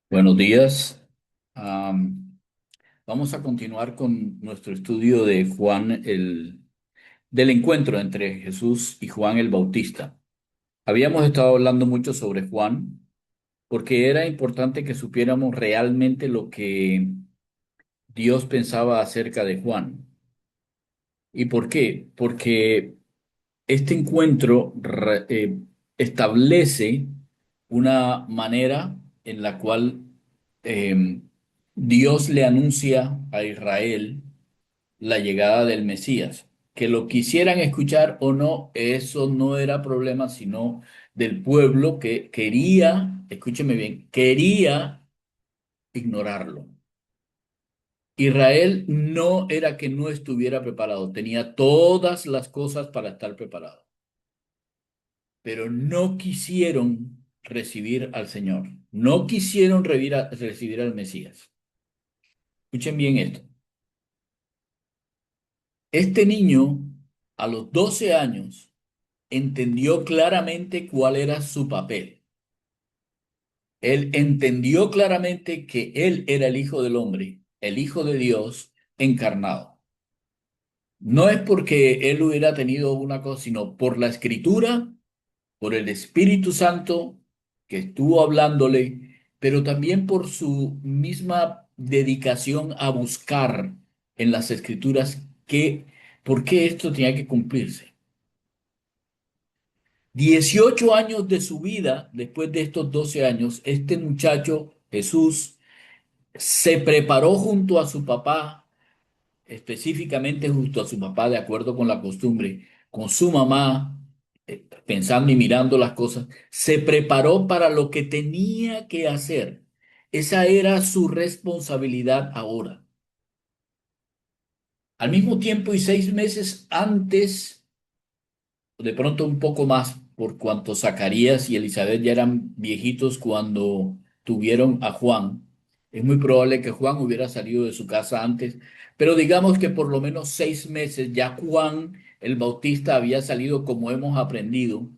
Buenos días. Am, Vamos a continuar con nuestro estudio de Juan, del encuentro entre Jesús y Juan el Bautista. Habíamos estado hablando mucho sobre Juan porque era importante que supiéramos realmente lo que Dios pensaba acerca de Juan. ¿Y por qué? Porque este encuentro establece una manera en la cual eh, Dios le anuncia a Israel la llegada del Mesías. Que lo quisieran escuchar o no, eso no era problema, sino del pueblo que quería, escúcheme bien, quería ignorarlo. Israel no era que no estuviera preparado, tenía todas las cosas para estar preparado, pero no quisieron recibir al Señor, no quisieron recibir al Mesías. Escuchen bien esto. Este niño, a los 12 años, entendió claramente cuál era su papel. Él entendió claramente que él era el Hijo del Hombre, el Hijo de Dios encarnado. No es porque él hubiera tenido una cosa, sino por la Escritura, por el Espíritu Santo que estuvo hablándole, pero también por su misma dedicación a buscar en las Escrituras por qué esto tenía que cumplirse. 18 años de su vida, después de estos 12 años, este muchacho, Jesús, se preparó junto a su papá, específicamente junto a su papá, de acuerdo con la costumbre, con su mamá, pensando y mirando las cosas, se preparó para lo que tenía que hacer. Esa era su responsabilidad ahora. Al mismo tiempo y 6 meses antes, de pronto un poco más, por cuanto Zacarías y Elizabeth ya eran viejitos cuando tuvieron a Juan. Es muy probable que Juan hubiera salido de su casa antes, pero digamos que por lo menos 6 meses ya Juan el Bautista había salido, como hemos aprendido.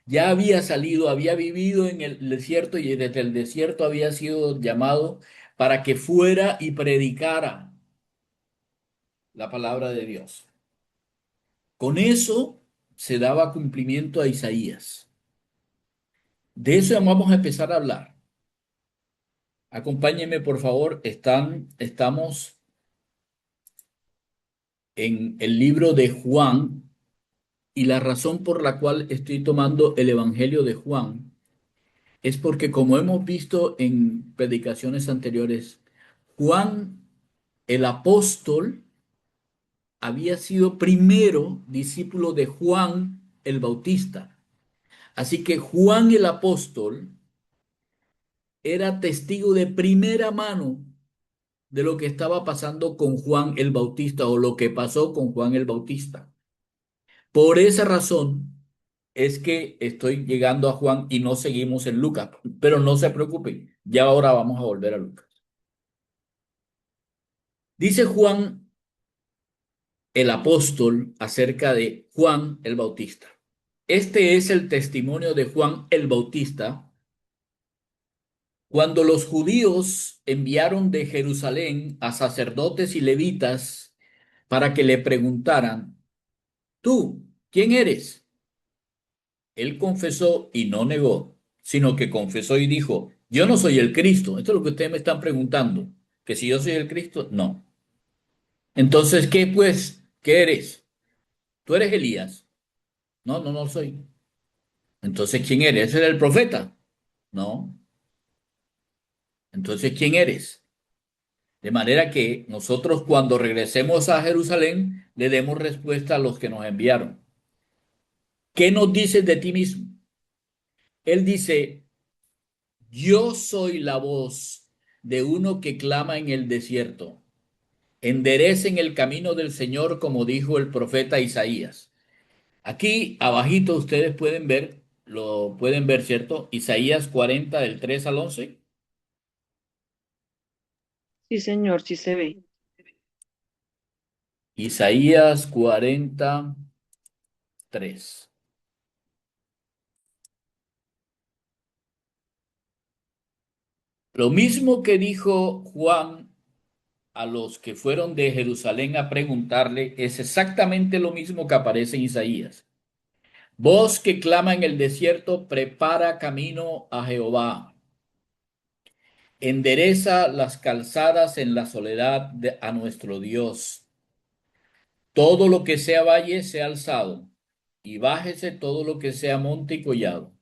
Ya había salido, había vivido en el desierto y desde el desierto había sido llamado para que fuera y predicara la palabra de Dios. Con eso se daba cumplimiento a Isaías. De eso vamos a empezar a hablar. Acompáñenme, por favor. Estamos en el libro de Juan y la razón por la cual estoy tomando el Evangelio de Juan es porque, como hemos visto en predicaciones anteriores, Juan el apóstol había sido primero discípulo de Juan el Bautista. Así que Juan el apóstol era testigo de primera mano de lo que estaba pasando con Juan el Bautista o lo que pasó con Juan el Bautista. Por esa razón es que estoy llegando a Juan y no seguimos en Lucas, pero no se preocupen, ya ahora vamos a volver a Lucas. Dice Juan el apóstol acerca de Juan el Bautista. Este es el testimonio de Juan el Bautista cuando los judíos enviaron de Jerusalén a sacerdotes y levitas para que le preguntaran: ¿Tú quién eres? Él confesó y no negó, sino que confesó y dijo: Yo no soy el Cristo. Esto es lo que ustedes me están preguntando, que si yo soy el Cristo, no. Entonces, ¿qué pues? ¿Qué eres? ¿Tú eres Elías? No, no, no soy. Entonces, ¿quién eres? ¿Eres el profeta? No. Entonces, ¿quién eres? De manera que nosotros, cuando regresemos a Jerusalén, le demos respuesta a los que nos enviaron. ¿Qué nos dices de ti mismo? Él dice: Yo soy la voz de uno que clama en el desierto. Enderecen el camino del Señor, como dijo el profeta Isaías. Aquí abajito ustedes pueden ver, lo pueden ver, ¿cierto? Isaías 40 del 3 al 11. Sí, señor, sí se ve. Isaías 43. Lo mismo que dijo Juan a los que fueron de Jerusalén a preguntarle es exactamente lo mismo que aparece en Isaías. Voz que clama en el desierto, prepara camino a Jehová, endereza las calzadas en la soledad a nuestro Dios. Todo lo que sea valle sea alzado, y bájese todo lo que sea monte y collado.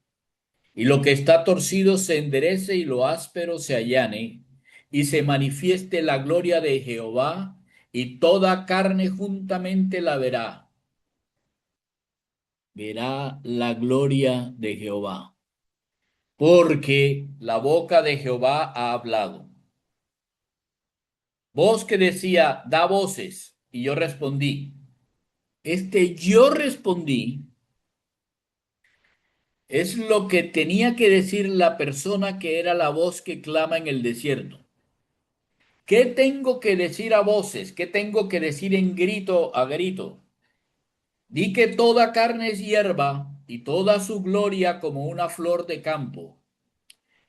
Y lo que está torcido se enderece y lo áspero se allane, y se manifieste la gloria de Jehová, y toda carne juntamente la verá. Verá la gloria de Jehová, porque la boca de Jehová ha hablado. Voz que decía, da voces, y yo respondí. Yo respondí es lo que tenía que decir la persona que era la voz que clama en el desierto. ¿Qué tengo que decir a voces? ¿Qué tengo que decir en grito a grito? Di que toda carne es hierba y toda su gloria como una flor de campo.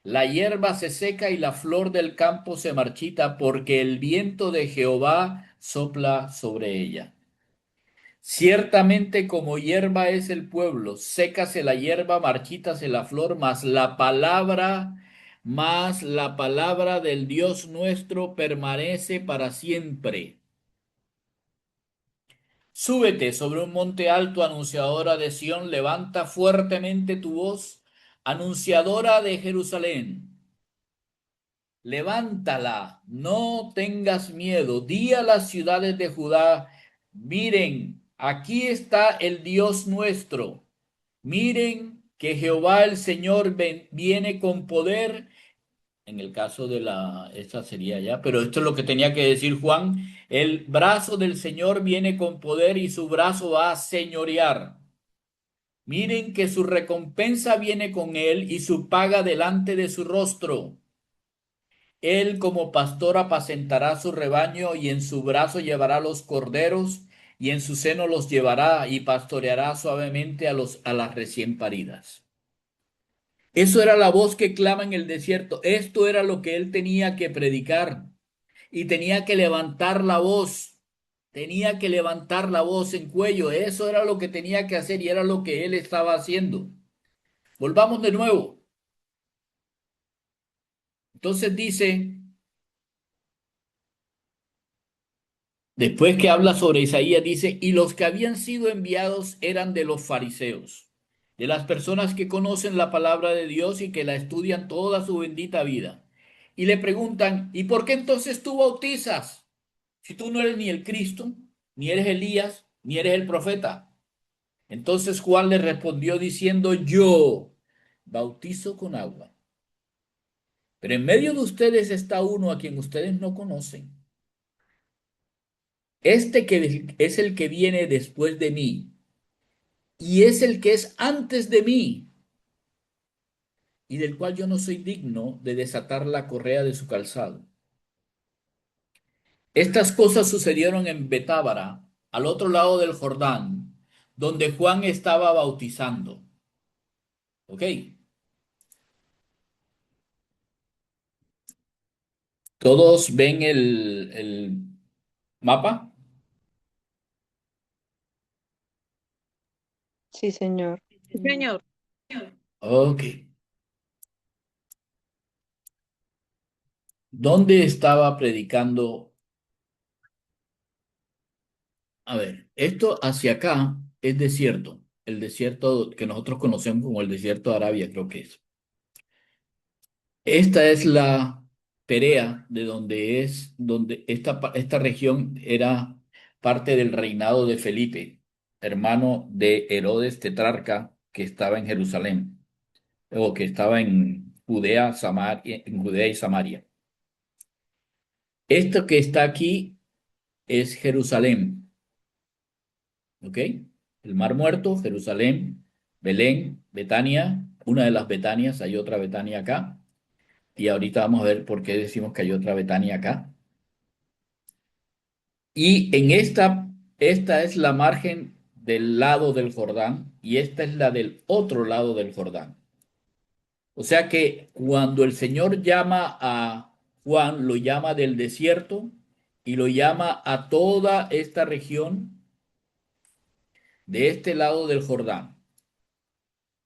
La hierba se seca y la flor del campo se marchita porque el viento de Jehová sopla sobre ella. Ciertamente como hierba es el pueblo, sécase la hierba, marchítase la flor, mas la palabra del Dios nuestro permanece para siempre. Súbete sobre un monte alto, anunciadora de Sión, levanta fuertemente tu voz, anunciadora de Jerusalén. Levántala, no tengas miedo, di a las ciudades de Judá, miren, aquí está el Dios nuestro. Miren que Jehová el Señor viene con poder. En el caso de esta sería ya, pero esto es lo que tenía que decir Juan. El brazo del Señor viene con poder y su brazo va a señorear. Miren que su recompensa viene con él y su paga delante de su rostro. Él como pastor apacentará su rebaño y en su brazo llevará los corderos y en su seno los llevará y pastoreará suavemente a las recién paridas. Eso era la voz que clama en el desierto. Esto era lo que él tenía que predicar y tenía que levantar la voz. Tenía que levantar la voz en cuello. Eso era lo que tenía que hacer y era lo que él estaba haciendo. Volvamos de nuevo. Entonces dice, después que habla sobre Isaías, dice, y los que habían sido enviados eran de los fariseos, de las personas que conocen la palabra de Dios y que la estudian toda su bendita vida. Y le preguntan, ¿y por qué entonces tú bautizas? Si tú no eres ni el Cristo, ni eres Elías, ni eres el profeta. Entonces Juan le respondió diciendo, yo bautizo con agua, pero en medio de ustedes está uno a quien ustedes no conocen. Este que es el que viene después de mí, y es el que es antes de mí, y del cual yo no soy digno de desatar la correa de su calzado. Estas cosas sucedieron en Betábara, al otro lado del Jordán, donde Juan estaba bautizando. ¿Ok? ¿Todos ven el mapa? Sí, señor. Sí, señor. Ok. ¿Dónde estaba predicando? A ver, esto hacia acá es desierto. El desierto que nosotros conocemos como el desierto de Arabia, creo que es. Esta es la Perea, de donde esta región era parte del reinado de Felipe, hermano de Herodes tetrarca, que estaba en Jerusalén, o que estaba en Judea y Samaria. Esto que está aquí es Jerusalén, ¿ok? El Mar Muerto, Jerusalén, Belén, Betania, una de las Betanias, hay otra Betania acá, y ahorita vamos a ver por qué decimos que hay otra Betania acá. Y en esta es la margen del lado del Jordán y esta es la del otro lado del Jordán. O sea que cuando el Señor llama a Juan, lo llama del desierto y lo llama a toda esta región de este lado del Jordán.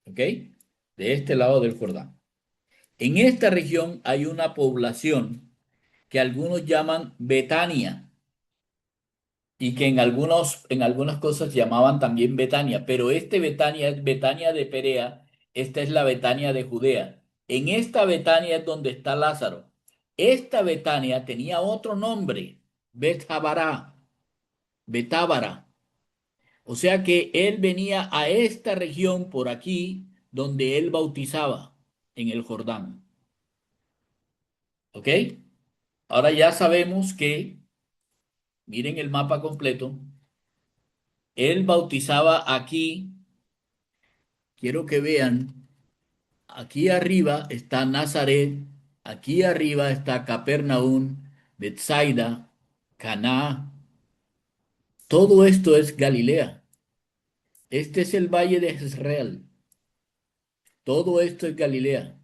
¿Ok? De este lado del Jordán. En esta región hay una población que algunos llaman Betania y que en algunas cosas llamaban también Betania, pero este Betania es Betania de Perea, esta es la Betania de Judea. En esta Betania es donde está Lázaro. Esta Betania tenía otro nombre, Bethabara, Betábara. O sea que él venía a esta región por aquí donde él bautizaba en el Jordán. ¿Ok? Ahora ya sabemos que, miren el mapa completo, él bautizaba aquí. Quiero que vean, aquí arriba está Nazaret, aquí arriba está Capernaum, Betsaida, Caná. Todo esto es Galilea. Este es el valle de Jezreel. Todo esto es Galilea.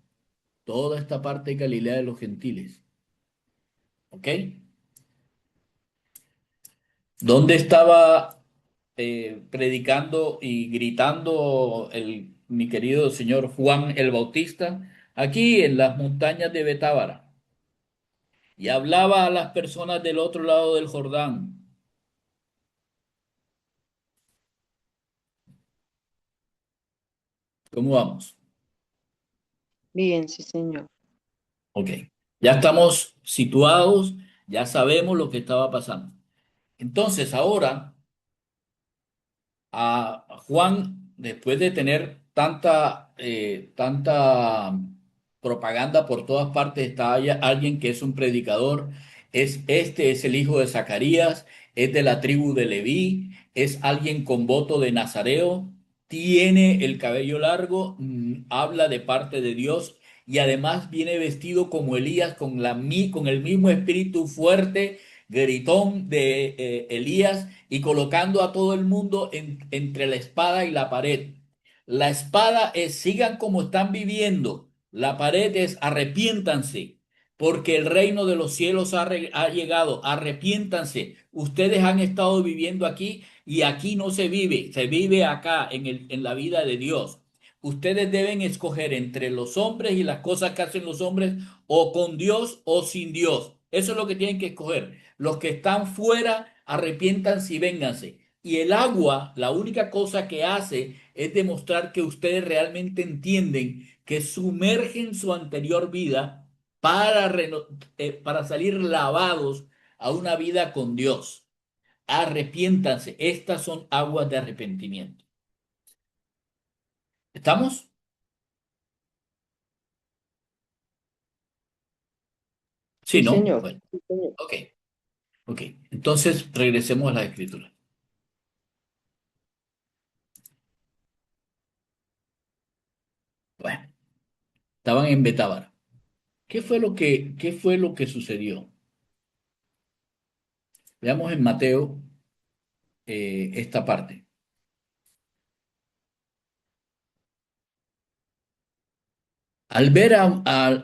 Toda esta parte es Galilea de los gentiles. ¿Ok? ¿Dónde estaba predicando y gritando mi querido señor Juan el Bautista? Aquí en las montañas de Betábara. Y hablaba a las personas del otro lado del Jordán. ¿Cómo vamos? Bien, sí, señor. Ok. Ya estamos situados, ya sabemos lo que estaba pasando. Entonces, ahora a Juan, después de tener tanta propaganda por todas partes, está alguien que es un predicador, es el hijo de Zacarías, es de la tribu de Leví, es alguien con voto de Nazareo, tiene el cabello largo, habla de parte de Dios y además viene vestido como Elías con el mismo espíritu fuerte, gritón de Elías y colocando a todo el mundo entre la espada y la pared. La espada es sigan como están viviendo. La pared es arrepiéntanse, porque el reino de los cielos ha llegado. Arrepiéntanse. Ustedes han estado viviendo aquí y aquí no se vive, se vive acá en la vida de Dios. Ustedes deben escoger entre los hombres y las cosas que hacen los hombres, o con Dios o sin Dios. Eso es lo que tienen que escoger. Los que están fuera, arrepiéntanse y vénganse. Y el agua, la única cosa que hace es demostrar que ustedes realmente entienden que sumergen su anterior vida para salir lavados a una vida con Dios. Arrepiéntanse. Estas son aguas de arrepentimiento. ¿Estamos? Sí, Sí, ¿no? señor. Bueno, Sí, señor. ok, ok. Entonces regresemos a la escritura. Bueno, estaban en Betábara. Qué fue lo que sucedió? Veamos en Mateo esta parte. Al ver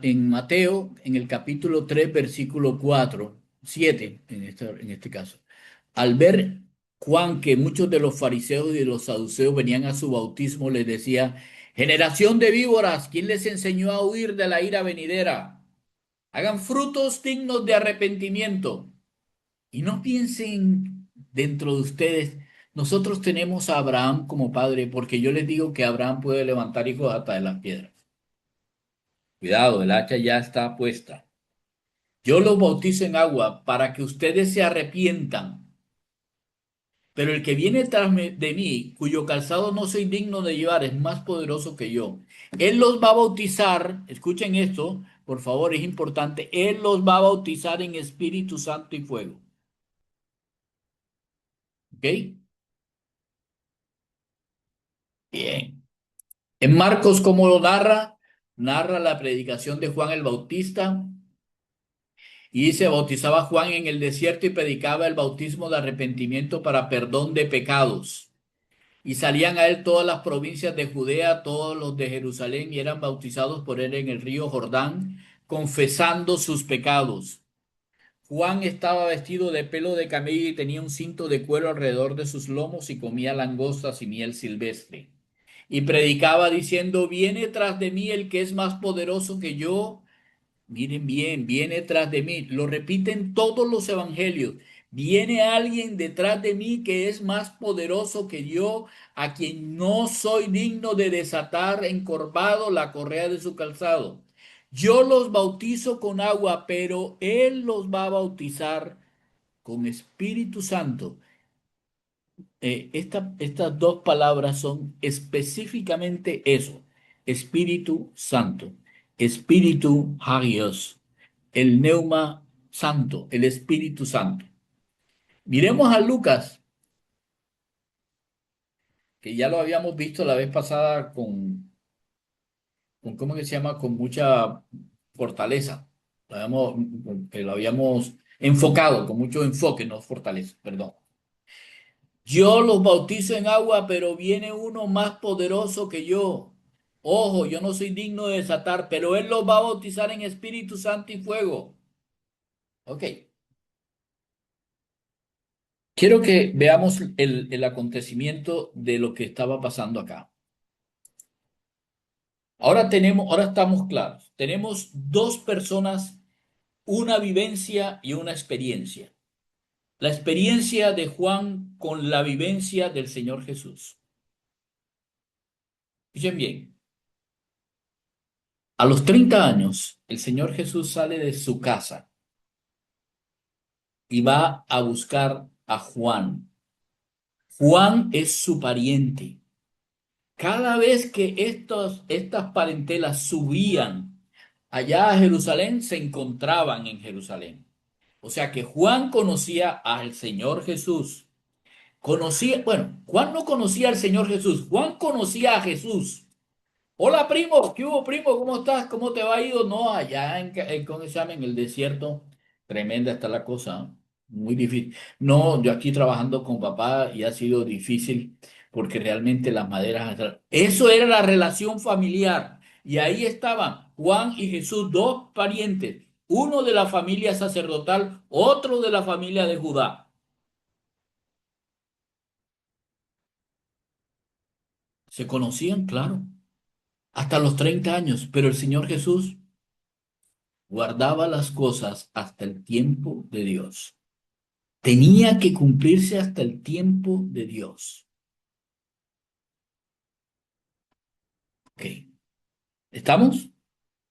en Mateo, en el capítulo 3 versículo 4 7 en este caso, al ver Juan que muchos de los fariseos y de los saduceos venían a su bautismo, les decía, generación de víboras, ¿quién les enseñó a huir de la ira venidera? Hagan frutos dignos de arrepentimiento. Y no piensen dentro de ustedes, nosotros tenemos a Abraham como padre, porque yo les digo que Abraham puede levantar hijos hasta de las piedras. Cuidado, el hacha ya está puesta. Yo los bautizo en agua para que ustedes se arrepientan. Pero el que viene de mí, cuyo calzado no soy digno de llevar, es más poderoso que yo. Él los va a bautizar, escuchen esto, por favor, es importante. Él los va a bautizar en Espíritu Santo y fuego. ¿Ok? Bien. En Marcos, ¿cómo lo narra? Narra la predicación de Juan el Bautista y dice, bautizaba a Juan en el desierto y predicaba el bautismo de arrepentimiento para perdón de pecados. Y salían a él todas las provincias de Judea, todos los de Jerusalén, y eran bautizados por él en el río Jordán, confesando sus pecados. Juan estaba vestido de pelo de camello y tenía un cinto de cuero alrededor de sus lomos y comía langostas y miel silvestre. Y predicaba diciendo, viene tras de mí el que es más poderoso que yo. Miren bien, viene tras de mí. Lo repiten todos los evangelios. Viene alguien detrás de mí que es más poderoso que yo, a quien no soy digno de desatar encorvado la correa de su calzado. Yo los bautizo con agua, pero él los va a bautizar con Espíritu Santo. Estas dos palabras son específicamente eso, Espíritu Santo, Espíritu Hagios, el Neuma Santo, el Espíritu Santo. Miremos a Lucas, que ya lo habíamos visto la vez pasada con ¿cómo que se llama? Con mucha fortaleza. Lo habíamos enfocado, con mucho enfoque, no fortaleza, perdón. Yo los bautizo en agua, pero viene uno más poderoso que yo. Ojo, yo no soy digno de desatar, pero él los va a bautizar en Espíritu Santo y fuego. Ok, quiero que veamos el acontecimiento de lo que estaba pasando acá. Ahora estamos claros. Tenemos dos personas, una vivencia y una experiencia. La experiencia de Juan con la vivencia del Señor Jesús. Escuchen bien. A los 30 años, el Señor Jesús sale de su casa y va a buscar a Juan. Juan es su pariente. Cada vez que estas parentelas subían allá a Jerusalén, se encontraban en Jerusalén. O sea que Juan conocía al Señor Jesús. Conocía, bueno, Juan no conocía al Señor Jesús, Juan conocía a Jesús. Hola primo, ¿qué hubo primo? ¿Cómo estás? ¿Cómo te va ido? No, allá ¿cómo se llama? En el desierto, tremenda está la cosa, muy difícil. No, yo aquí trabajando con papá y ha sido difícil porque realmente las maderas... Eso era la relación familiar. Y ahí estaban Juan y Jesús, dos parientes, uno de la familia sacerdotal, otro de la familia de Judá. Se conocían, claro, hasta los 30 años, pero el Señor Jesús guardaba las cosas hasta el tiempo de Dios. Tenía que cumplirse hasta el tiempo de Dios. Ok, ¿estamos?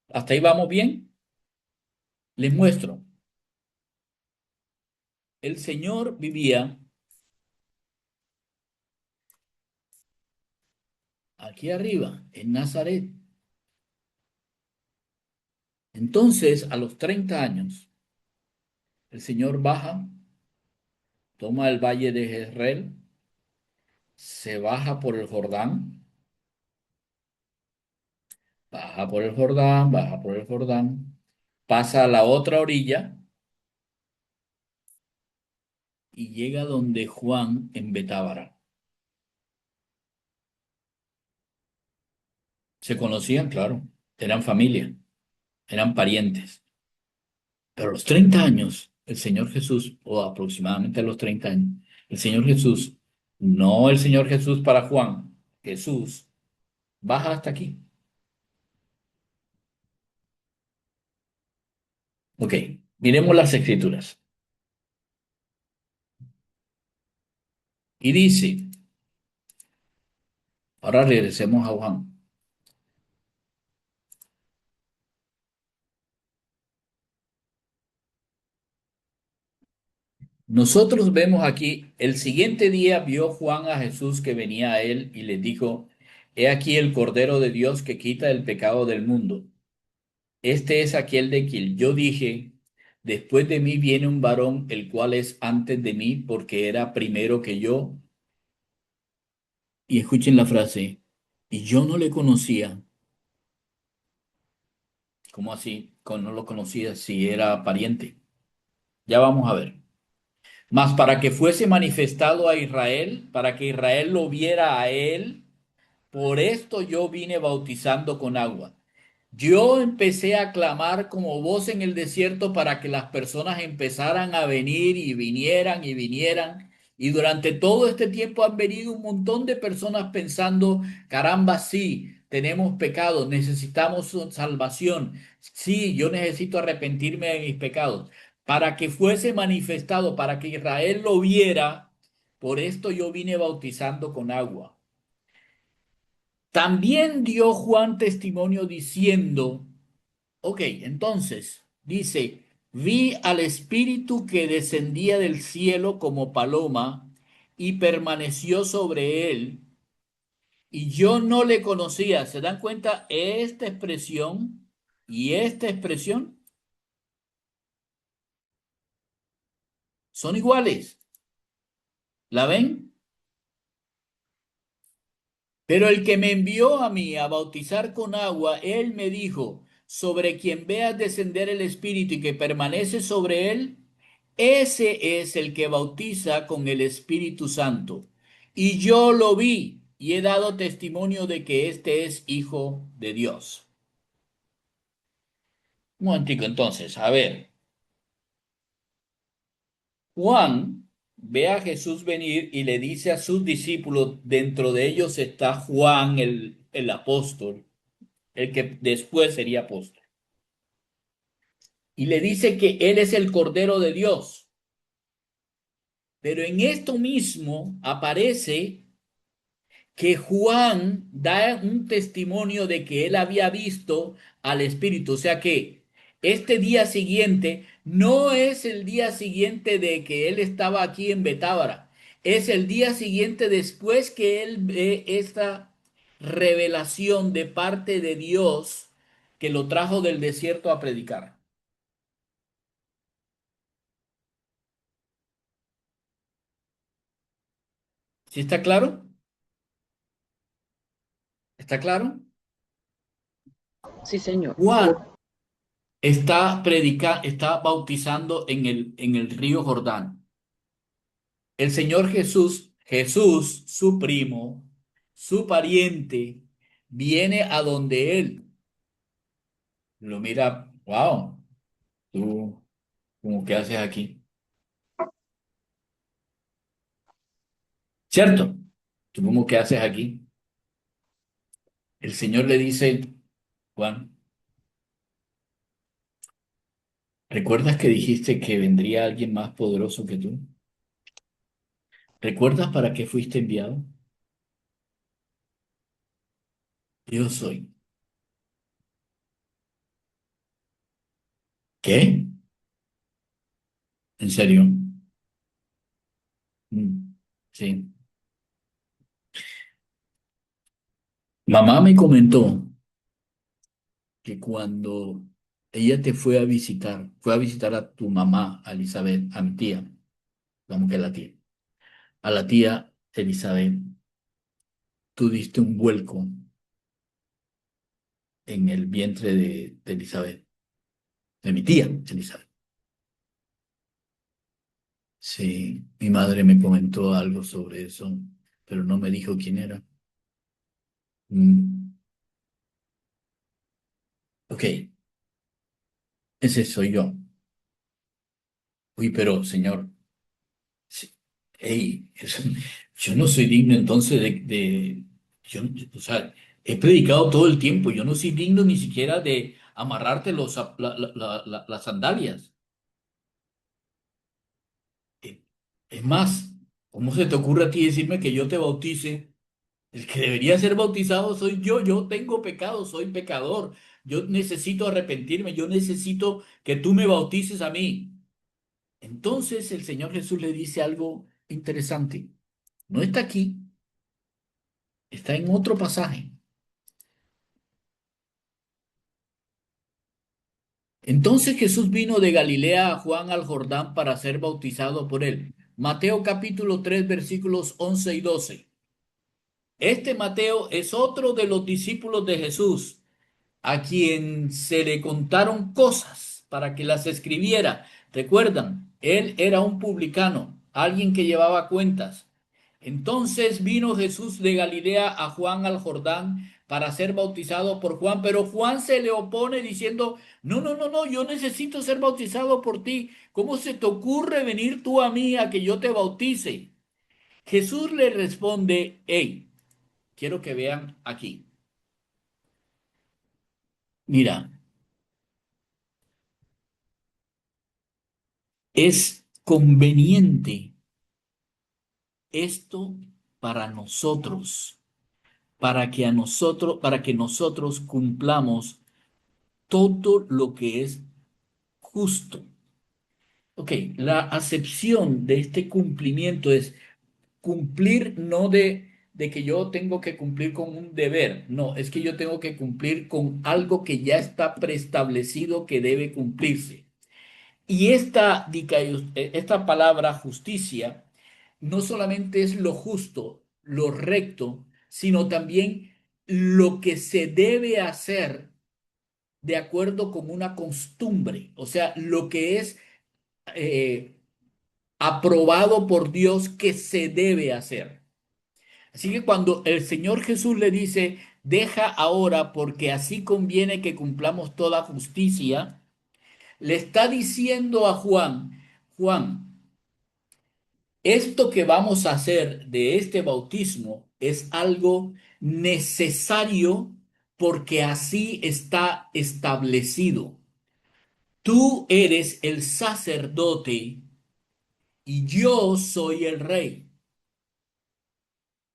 ¿Hasta ahí vamos bien? Les muestro. El Señor vivía aquí arriba, en Nazaret. Entonces, a los 30 años, el Señor baja, toma el valle de Jezreel, se baja por el Jordán, baja por el Jordán, baja por el Jordán, pasa a la otra orilla y llega donde Juan en Betábara. Se conocían, claro, eran familia, eran parientes. Pero a los 30 años, el Señor Jesús, o aproximadamente a los 30 años, el Señor Jesús, no el Señor Jesús para Juan, Jesús, baja hasta aquí. Ok, miremos las escrituras. Y dice, ahora regresemos a Juan. Nosotros vemos aquí, el siguiente día vio Juan a Jesús que venía a él y le dijo, he aquí el Cordero de Dios que quita el pecado del mundo. Este es aquel de quien yo dije, después de mí viene un varón, el cual es antes de mí, porque era primero que yo. Y escuchen la frase, y yo no le conocía. ¿Cómo así? No lo conocía si era pariente. Ya vamos a ver. Mas para que fuese manifestado a Israel, para que Israel lo viera a él, por esto yo vine bautizando con agua. Yo empecé a clamar como voz en el desierto para que las personas empezaran a venir y vinieran y vinieran. Y durante todo este tiempo han venido un montón de personas pensando, caramba, sí, tenemos pecado, necesitamos salvación. Sí, yo necesito arrepentirme de mis pecados. Para que fuese manifestado, para que Israel lo viera, por esto yo vine bautizando con agua. También dio Juan testimonio diciendo, ok, entonces dice, vi al Espíritu que descendía del cielo como paloma y permaneció sobre él, y yo no le conocía. ¿Se dan cuenta? Esta expresión y esta expresión son iguales. ¿La ven? Pero el que me envió a mí a bautizar con agua, él me dijo, sobre quien veas descender el Espíritu y que permanece sobre él, ese es el que bautiza con el Espíritu Santo. Y yo lo vi y he dado testimonio de que este es Hijo de Dios. Un momentico, entonces, a ver, Juan ve a Jesús venir y le dice a sus discípulos, dentro de ellos está Juan el apóstol, el que después sería apóstol. Y le dice que él es el Cordero de Dios. Pero en esto mismo aparece que Juan da un testimonio de que él había visto al Espíritu. O sea que este día siguiente no es el día siguiente de que él estaba aquí en Betábara. Es el día siguiente después que él ve esta revelación de parte de Dios que lo trajo del desierto a predicar. ¿Sí está claro? ¿Está claro? Sí, señor. Juan está bautizando en el río Jordán. El Señor Jesús, su primo, su pariente, viene a donde él. Lo mira, wow, tú, ¿cómo qué haces aquí? ¿Cierto? ¿Tú cómo qué haces aquí? El Señor le dice, Juan, ¿recuerdas que dijiste que vendría alguien más poderoso que tú? ¿Recuerdas para qué fuiste enviado? Yo soy. ¿Qué? ¿En serio? Sí. Mamá me comentó que cuando ella te fue a visitar a tu mamá, a Elizabeth, a mi tía, vamos que es la tía, a la tía Elizabeth, tú diste un vuelco en el vientre de Elizabeth, de mi tía Elizabeth. Sí, mi madre me comentó algo sobre eso, pero no me dijo quién era. Mm, ok, ese soy yo. Uy, pero señor. Sí. Ey, yo no soy digno entonces yo, o sea, he predicado todo el tiempo, yo no soy digno ni siquiera de amarrarte las sandalias. Eh, Es más, ¿cómo se te ocurre a ti decirme que yo te bautice? El que debería ser bautizado soy yo tengo pecado, soy pecador, yo necesito arrepentirme, yo necesito que tú me bautices a mí. Entonces el Señor Jesús le dice algo interesante, no está aquí. Está en otro pasaje. Entonces Jesús vino de Galilea a Juan al Jordán para ser bautizado por él. Mateo capítulo 3 versículos 11 y 12. Este Mateo es otro de los discípulos de Jesús, a quien se le contaron cosas para que las escribiera. Recuerdan, él era un publicano. alguien que llevaba cuentas. Entonces vino Jesús de Galilea a Juan al Jordán para ser bautizado por Juan, pero Juan se le opone diciendo, no, no, no, no, yo necesito ser bautizado por ti. ¿Cómo se te ocurre venir tú a mí a que yo te bautice? Jesús le responde, hey, quiero que vean aquí. Mira, es conveniente esto para nosotros, para que nosotros cumplamos todo lo que es justo. Ok, la acepción de este cumplimiento es cumplir no de que yo tengo que cumplir con un deber, no, es que yo tengo que cumplir con algo que ya está preestablecido que debe cumplirse. Y esta palabra justicia no solamente es lo justo, lo recto, sino también lo que se debe hacer de acuerdo con una costumbre, o sea, lo que es eh, aprobado por Dios que se debe hacer. Así que cuando el Señor Jesús le dice, deja ahora porque así conviene que cumplamos toda justicia, le está diciendo a Juan, Juan, esto que vamos a hacer de este bautismo es algo necesario porque así está establecido. Tú eres el sacerdote y yo soy el rey.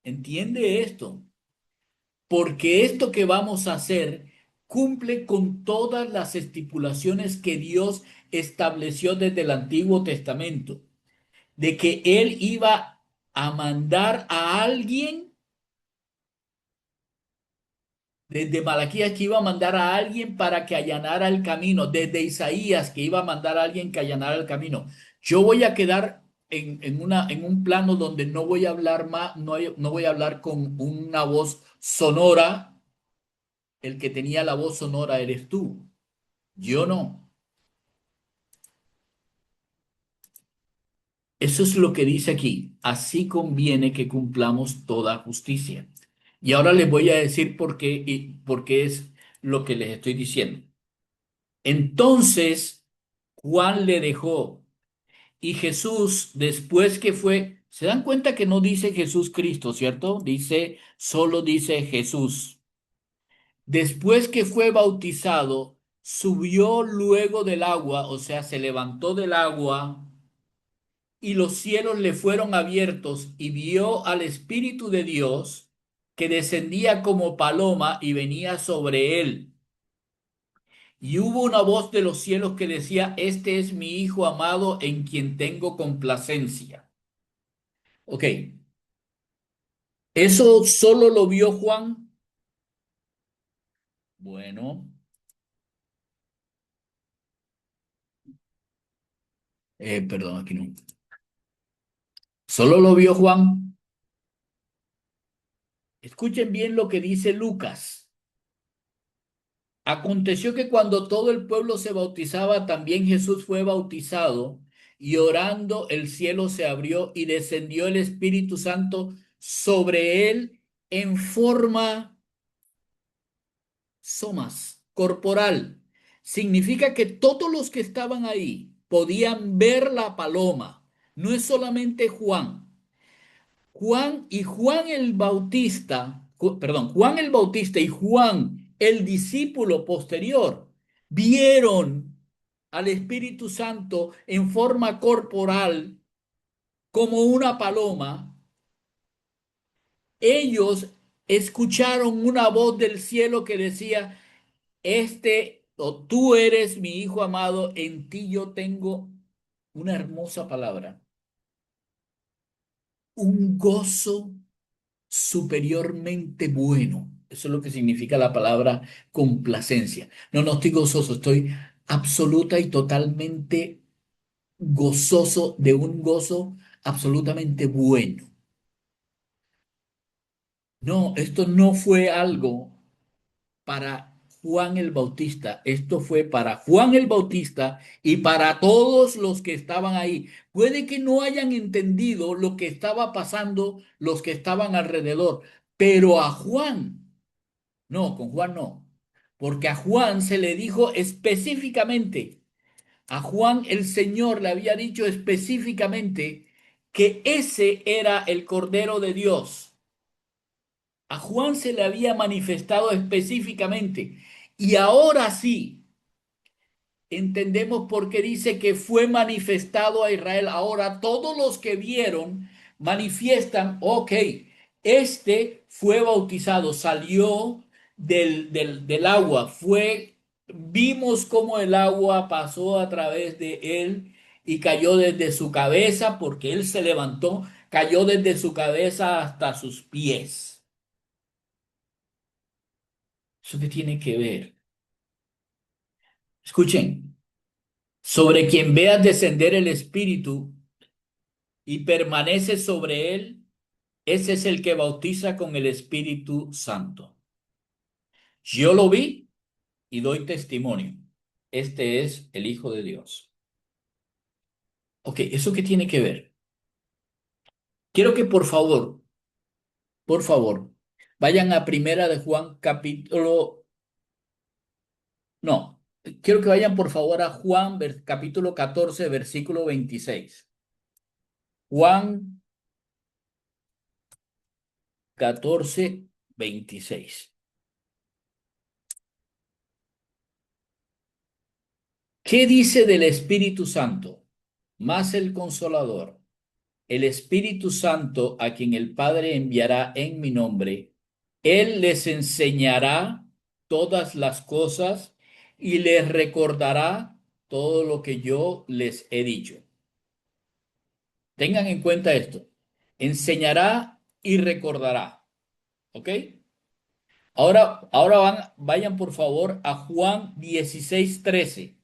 ¿Entiende esto? Porque esto que vamos a hacer cumple con todas las estipulaciones que Dios estableció desde el Antiguo Testamento, de que Él iba a mandar a alguien, desde Malaquías que iba a mandar a alguien para que allanara el camino, desde Isaías que iba a mandar a alguien que allanara el camino. Yo voy a quedar en un plano donde no voy a hablar más, no voy a hablar con una voz sonora. El que tenía la voz sonora eres tú, yo no. Eso es lo que dice aquí. Así conviene que cumplamos toda justicia. Y ahora les voy a decir por qué es lo que les estoy diciendo. Entonces, Juan le dejó y Jesús, después que fue, se dan cuenta que no dice Jesús Cristo, ¿cierto? Solo dice Jesús. Después que fue bautizado, subió luego del agua, o sea, se levantó del agua y los cielos le fueron abiertos y vio al Espíritu de Dios que descendía como paloma y venía sobre él. Y hubo una voz de los cielos que decía, este es mi Hijo amado en quien tengo complacencia. Ok, ¿eso solo lo vio Juan? Bueno, perdón, aquí no. ¿Solo lo vio Juan? Escuchen bien lo que dice Lucas. Aconteció que cuando todo el pueblo se bautizaba, también Jesús fue bautizado, y orando el cielo se abrió y descendió el Espíritu Santo sobre él en forma somas, corporal. Significa que todos los que estaban ahí podían ver la paloma. No es solamente Juan. Juan el Bautista y Juan el discípulo posterior vieron al Espíritu Santo en forma corporal como una paloma. Ellos escucharon una voz del cielo que decía, o tú eres mi hijo amado, en ti yo tengo una hermosa palabra, un gozo superiormente bueno. Eso es lo que significa la palabra complacencia. No, no estoy gozoso, estoy absoluta y totalmente gozoso de un gozo absolutamente bueno. No, esto no fue algo para Juan el Bautista. Esto fue para Juan el Bautista y para todos los que estaban ahí. Puede que no hayan entendido lo que estaba pasando los que estaban alrededor, pero a Juan, no, con Juan no, porque a Juan se le dijo específicamente, a Juan el Señor le había dicho específicamente que ese era el Cordero de Dios. A Juan se le había manifestado específicamente. Y ahora sí, entendemos por qué dice que fue manifestado a Israel. Ahora todos los que vieron manifiestan, ok, este fue bautizado, salió del agua, vimos cómo el agua pasó a través de él y cayó desde su cabeza, porque él se levantó, cayó desde su cabeza hasta sus pies. ¿Eso qué tiene que ver? Escuchen, sobre quien veas descender el Espíritu y permanece sobre él, ese es el que bautiza con el Espíritu Santo. Yo lo vi y doy testimonio. Este es el Hijo de Dios. Ok, ¿eso qué tiene que ver? Quiero que por favor, vayan a Primera de Juan capítulo, no, quiero que vayan por favor a Juan capítulo 14, versículo 26. Juan 14, 26. ¿Qué dice del Espíritu Santo? Más el Consolador, el Espíritu Santo, a quien el Padre enviará en mi nombre, Él les enseñará todas las cosas y les recordará todo lo que yo les he dicho. Tengan en cuenta esto. Enseñará y recordará. ¿Ok? Vayan por favor a Juan 16, 13.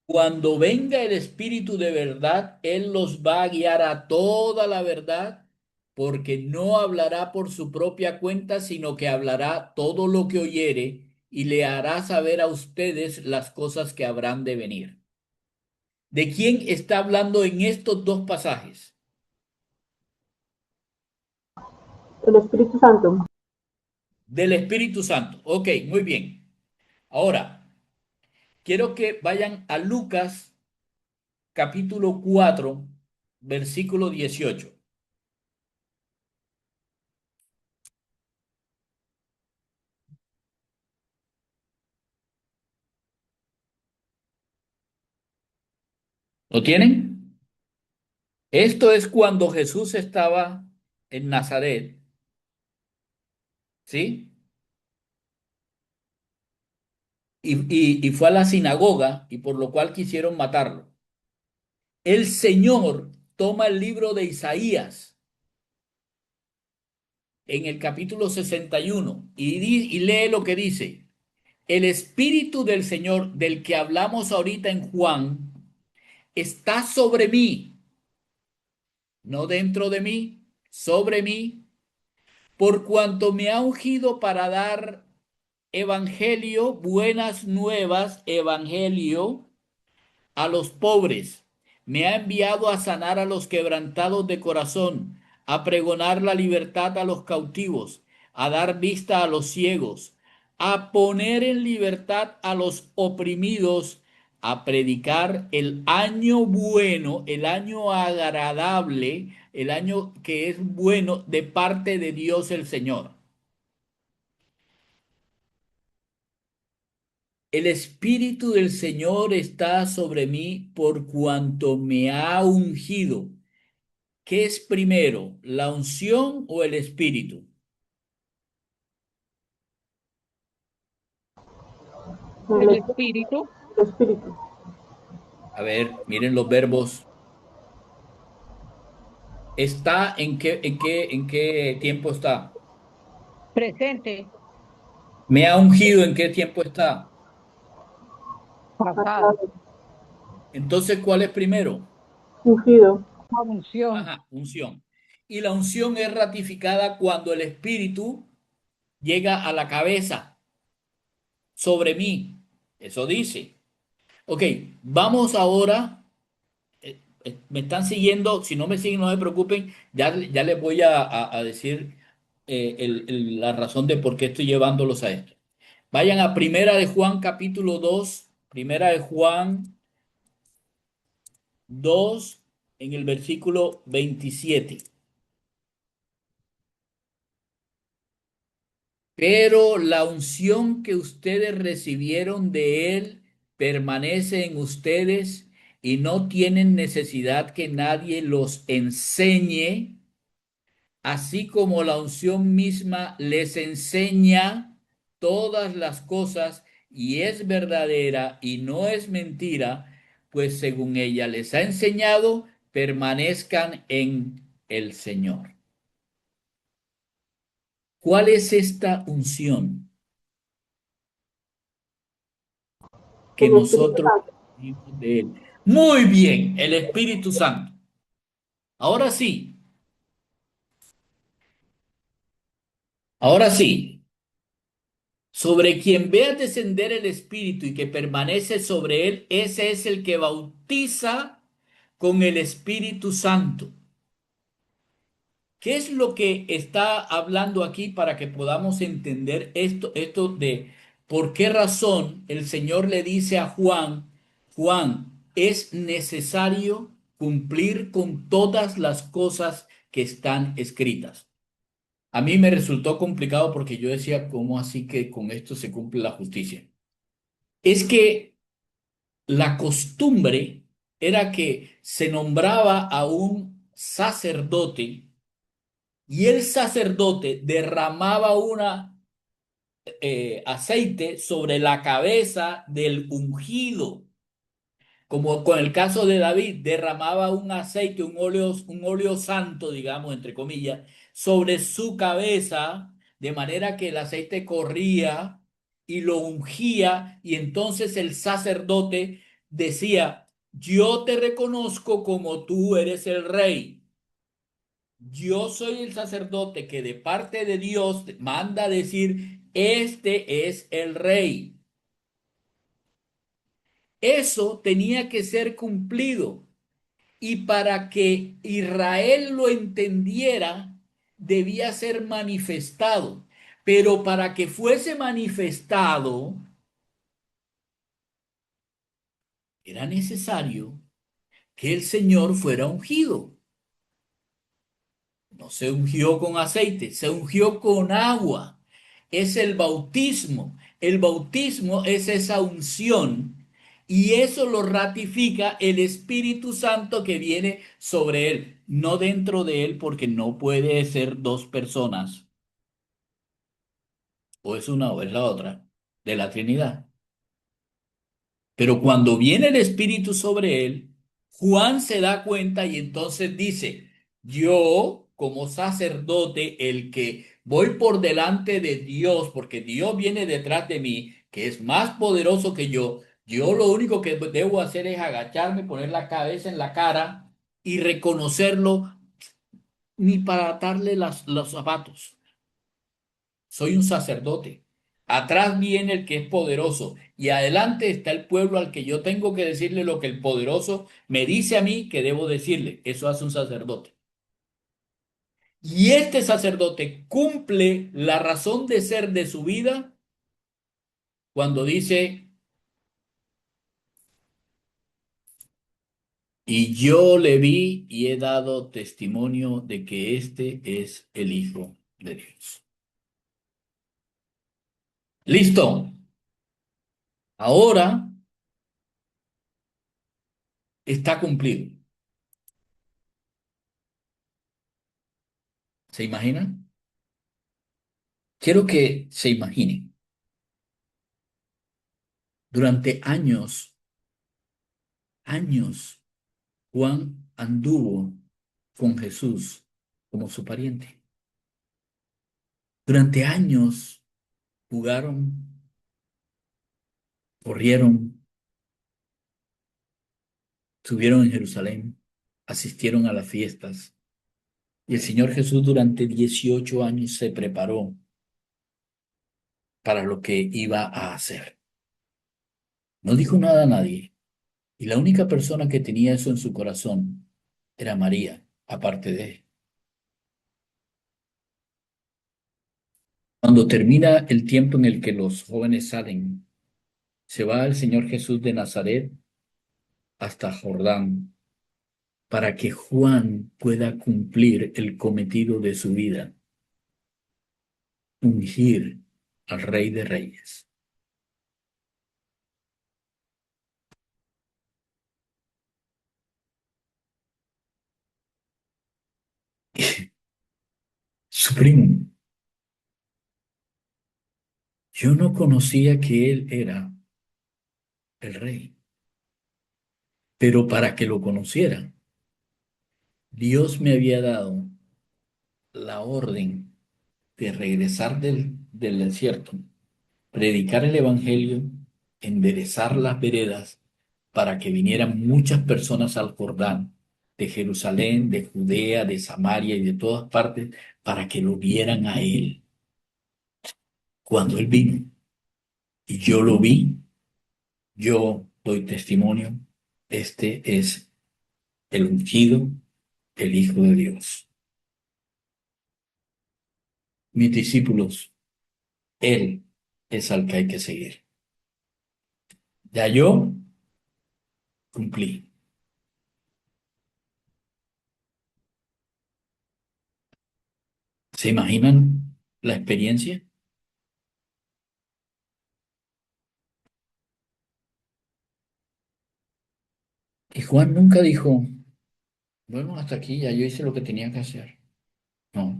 Cuando venga el Espíritu de verdad, Él los va a guiar a toda la verdad, porque no hablará por su propia cuenta, sino que hablará todo lo que oyere y le hará saber a ustedes las cosas que habrán de venir. ¿De quién está hablando en estos dos pasajes? El Espíritu Santo. Del Espíritu Santo. Ok, muy bien. Ahora, quiero que vayan a Lucas capítulo 4, versículo 18. ¿Lo tienen? Esto es cuando Jesús estaba en Nazaret, ¿sí? Y fue a la sinagoga y por lo cual quisieron matarlo. El Señor toma el libro de Isaías en el capítulo 61 y lee lo que dice. El Espíritu del Señor, del que hablamos ahorita en Juan, está sobre mí, no dentro de mí, sobre mí, por cuanto me ha ungido para dar evangelio, buenas nuevas, evangelio a los pobres. Me ha enviado a sanar a los quebrantados de corazón, a pregonar la libertad a los cautivos, a dar vista a los ciegos, a poner en libertad a los oprimidos, a predicar el año bueno, el año agradable, el año que es bueno de parte de Dios el Señor. El Espíritu del Señor está sobre mí por cuanto me ha ungido. ¿Qué es primero, la unción o el Espíritu? El Espíritu. El Espíritu. A ver, miren los verbos. ¿Está en qué tiempo está? Presente. ¿Me ha ungido en qué tiempo está? Pasado. Entonces, ¿cuál es primero? Ungido. Unción. Ajá, unción. Y la unción es ratificada cuando el Espíritu llega a la cabeza sobre mí. Eso dice. Ok, vamos ahora. Me están siguiendo. Si no me siguen, no se preocupen. Ya les voy a decir la razón de por qué estoy llevándolos a esto. Vayan a Primera de Juan capítulo 2. Primera de Juan 2 en el versículo 27. Pero la unción que ustedes recibieron de Él permanece en ustedes y no tienen necesidad que nadie los enseñe, así como la unción misma les enseña todas las cosas y es verdadera y no es mentira, pues según ella les ha enseñado, permanezcan en el Señor. ¿Cuál es esta unción que El Espíritu nosotros Santo. recibimos de Él? Muy bien, el Espíritu Santo. Ahora sí, ahora sí. Sobre quien vea descender el Espíritu y que permanece sobre él, ese es el que bautiza con el Espíritu Santo. ¿Qué es lo que está hablando aquí para que podamos entender esto de por qué razón el Señor le dice a Juan, Juan, es necesario cumplir con todas las cosas que están escritas? A mí me resultó complicado porque yo decía, ¿cómo así que con esto se cumple la justicia? Es que la costumbre era que se nombraba a un sacerdote y el sacerdote derramaba una aceite sobre la cabeza del ungido, como con el caso de David, derramaba un aceite, un óleo santo, digamos, entre comillas, sobre su cabeza, de manera que el aceite corría y lo ungía, y entonces el sacerdote decía, yo te reconozco como tú eres el rey. Yo soy el sacerdote que de parte de Dios manda decir, este es el rey. Eso tenía que ser cumplido. Y para que Israel lo entendiera, debía ser manifestado. Pero para que fuese manifestado, era necesario que el Señor fuera ungido. No se ungió con aceite, se ungió con agua. Es el bautismo. El bautismo es esa unción y eso lo ratifica el Espíritu Santo que viene sobre él, no dentro de él, porque no puede ser dos personas, o es una o es la otra, de la Trinidad. Pero cuando viene el Espíritu sobre él, Juan se da cuenta y entonces dice, yo como sacerdote, el que voy por delante de Dios, porque Dios viene detrás de mí, que es más poderoso que yo lo único que debo hacer es agacharme, poner la cabeza en la cara y reconocerlo, ni para atarle los zapatos. Soy un sacerdote. Atrás viene el que es poderoso y adelante está el pueblo al que yo tengo que decirle lo que el poderoso me dice a mí que debo decirle. Eso hace un sacerdote. Y este sacerdote cumple la razón de ser de su vida cuando dice, y yo le vi y he dado testimonio de que este es el Hijo de Dios. Listo. Ahora está cumplido. ¿Se imaginan? Quiero que se imaginen. Durante años, Juan anduvo con Jesús como su pariente. Durante años jugaron, corrieron, estuvieron en Jerusalén. asistieron a las fiestas. Y el Señor Jesús durante 18 años se preparó para lo que iba a hacer. No dijo nada a nadie. Y la única persona que tenía eso en su corazón era María, aparte de él. Cuando termina el tiempo en el que los jóvenes salen, se va el Señor Jesús de Nazaret hasta Jordán para que Juan pueda cumplir el cometido de su vida, ungir al Rey de Reyes. Su primo, yo no conocía que él era el rey, pero para que lo conociera, Dios me había dado la orden de regresar del desierto, predicar el evangelio, enderezar las veredas para que vinieran muchas personas al Jordán, de Jerusalén, de Judea, de Samaria y de todas partes, para que lo vieran a él. Cuando él vino y yo lo vi, yo doy testimonio, este es el ungido, el Hijo de Dios. Mis discípulos, él es al que hay que seguir. Ya yo cumplí. ¿Se imaginan la experiencia? Y Juan nunca dijo, bueno, hasta aquí ya yo hice lo que tenía que hacer. No,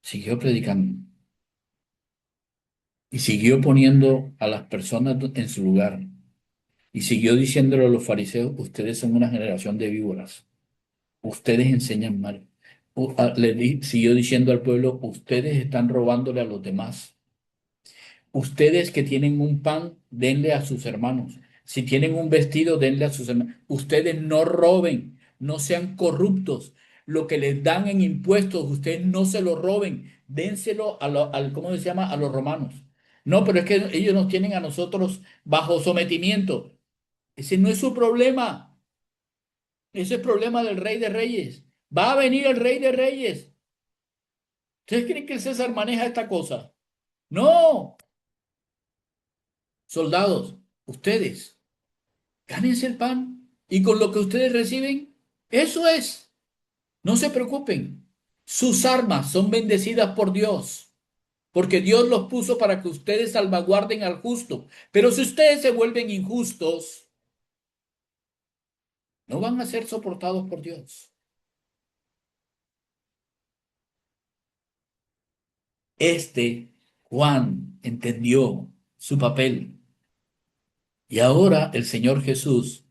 siguió predicando y siguió poniendo a las personas en su lugar y siguió diciéndole a los fariseos, ustedes son una generación de víboras, ustedes enseñan mal. Siguió diciendo al pueblo, ustedes están robándole a los demás. Ustedes que tienen un pan, denle a sus hermanos. Si tienen un vestido, denle a sus hermanos. Ustedes no roben, no sean corruptos. Lo que les dan en impuestos, ustedes no se lo roben. Dénselo ¿cómo se llama? A los romanos. No, pero es que ellos nos tienen a nosotros bajo sometimiento. Ese no es su problema. Ese es el problema del Rey de Reyes. Va a venir el Rey de Reyes. ¿Ustedes creen que el César maneja esta cosa? No, soldados, ustedes. Gánense el pan y con lo que ustedes reciben, eso es. No se preocupen. Sus armas son bendecidas por Dios, porque Dios los puso para que ustedes salvaguarden al justo. Pero si ustedes se vuelven injustos, no van a ser soportados por Dios. Juan entendió su papel. Y ahora el Señor Jesús,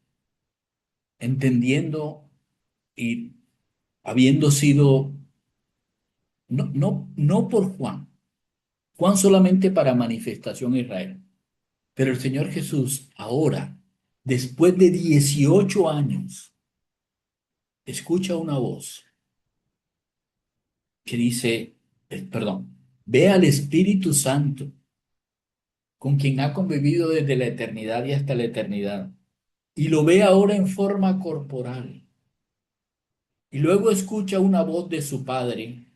entendiendo y habiendo sido, no por Juan, Juan solamente para manifestación a Israel. Pero el Señor Jesús ahora, después de 18 años, escucha una voz que dice, ve al Espíritu Santo, con quien ha convivido desde la eternidad y hasta la eternidad, y lo ve ahora en forma corporal. Y luego escucha una voz de su Padre,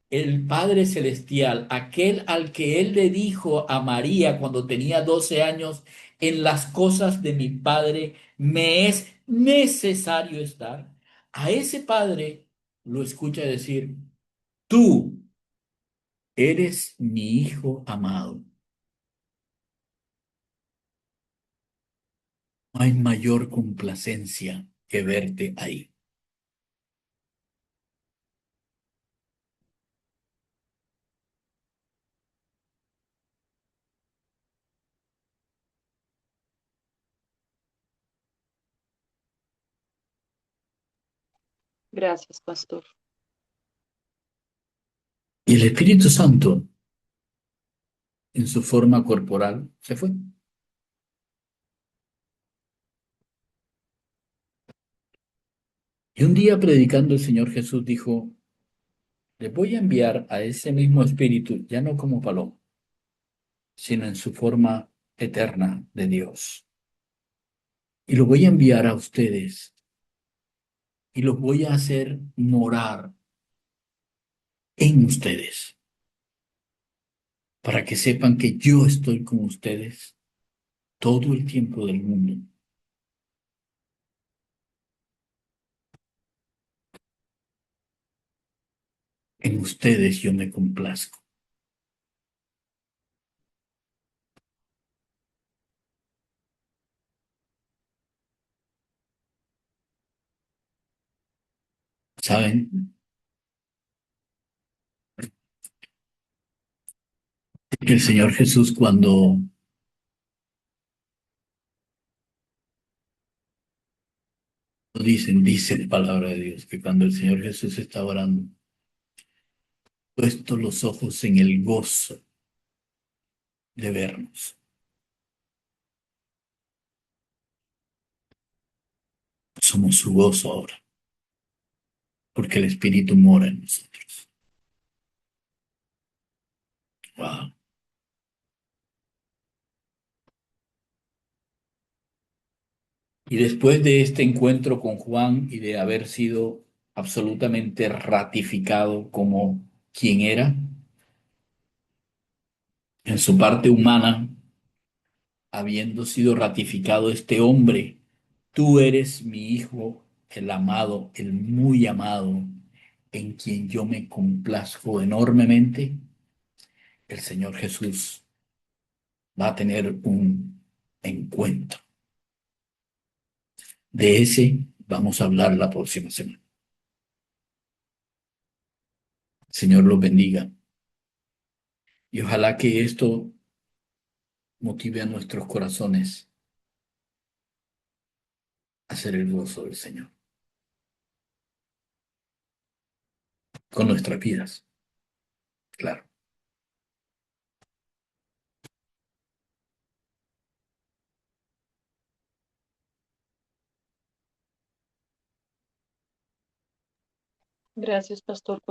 el Padre Celestial, aquel al que él le dijo a María cuando tenía 12 años, en las cosas de mi Padre me es necesario estar. A ese Padre lo escucha decir, tú eres mi Hijo amado. No hay mayor complacencia que verte ahí. Gracias, pastor. Y el Espíritu Santo, en su forma corporal, se fue. Y un día predicando el Señor Jesús dijo, les voy a enviar a ese mismo espíritu, ya no como paloma, sino en su forma eterna de Dios. Y lo voy a enviar a ustedes y los voy a hacer morar en ustedes, para que sepan que yo estoy con ustedes todo el tiempo del mundo. En ustedes yo me complazco. ¿Saben? Que el Señor Jesús cuando dice la palabra de Dios, que cuando el Señor Jesús está orando, puesto los ojos en el gozo de vernos. Somos su gozo ahora, porque el Espíritu mora en nosotros. Wow. Y después de este encuentro con Juan y de haber sido absolutamente ratificado como quien era, en su parte humana, habiendo sido ratificado este hombre, tú eres mi hijo, el amado, el muy amado, en quien yo me complazco enormemente, el Señor Jesús va a tener un encuentro. De ese vamos a hablar la próxima semana. Señor los bendiga. Y ojalá que esto motive a nuestros corazones a hacer el gozo del Señor con nuestras vidas, claro. Gracias, pastor.